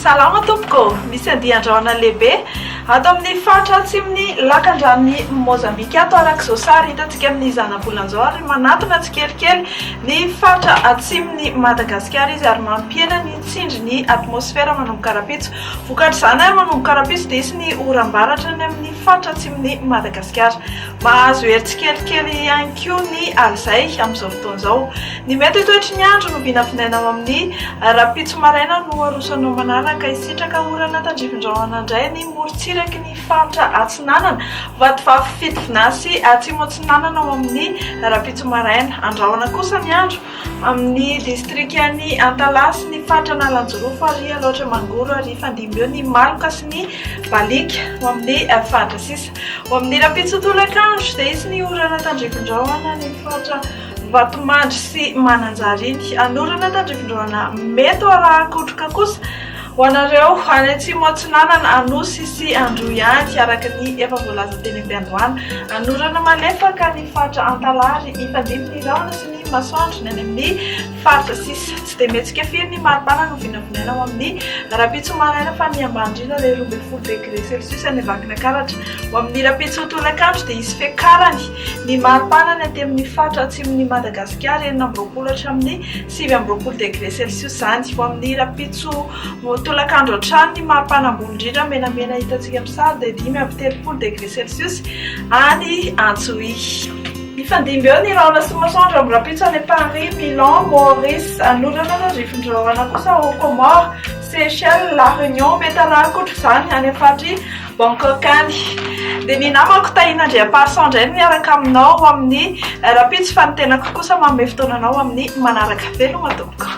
Salama tompoko, misy andian-drahona lehibe ato amin'ny faritra atsimony lakan-dranon'ny Mozambika ato arak'izao sary hitantsika amin'ny zana-bolan'izao ary manatona tsikelikely ny faritra atsimony Madagasikara izy ary mampiena ny tsindry ny atmosfera manomboka rapitso. Vokatr' izany ary manomboka rapitso dia isy ny oram-baratra ny amin'ny faritra atsimony Madagasikara. Mahazo hery tsikelikely ihany koa ny alzay amin'izao fotoan'izao. Ny mety toetry ny andro no vinavinaina amin'ny rapitso maraina no arosanao manaraka isitraka orana tandrifin-drahona indray ny morontsiraky ny faritra Atsinanana vatovafy Fitovinasy atsimo Atsinanana ao amin'ny rapitso maraina. Andrahona kosa ny andro amin'ny distrikan'ny Antalasy ny faritra Nalanjorofo ary Alaotra Mangoro ary fandimby eo ny Maloka sy ny Balika ao amin'ny faritra sisa. Ao amin'ny rapitso tolakandro dia isy ny orana tandrifin-drahona ny faritra Vatomandry sy Mananjariny. Anorana tandrifin-drahona mety arahakotroka kosa ho anareo any atsimo Atsinanana, Anosy sy Androiany araka ny efa voalaza teny am-piandohana. Anorana malefaka ny faritra Antalary ifandimby ny rahona sy ny masoandro ny any amin'ny faritra sisa. Tsy dia metsika firy ny maripana no vinavinaina ao amin'ny rapitso maraina fa ny ambany indrindra ilay 12 degré celsius any avakina karatra. Ao amin'ny rapitso tolakandro dia isy fiakarany ny maripana ny aty amin'ny faritra atsimon'ny Madagasikara 9 hatramin'ny 7 degré celsius zany. Ao amin'ny rapitso tolakandro hatrany ny maripana ambony indrindra menamena hitantsika amin'ny sary dia 5 degré celsius any Antsohihy. Ny fandimby eo ny rahona sy masoandro amin'ny rapitso any Paris, Milan, Maurice, anorana tandrifin-drahona kosa ao Comores, Seychelles, La Réunion mety arahakotrika izany any amin'ny faritry Bangkok any. Dia ny namako Tahinandriampahasa indray miaraka aminao amin'ny rapitso fa ny tenako kosa manome fotoananao amin'ny manaraka veloma tompoko.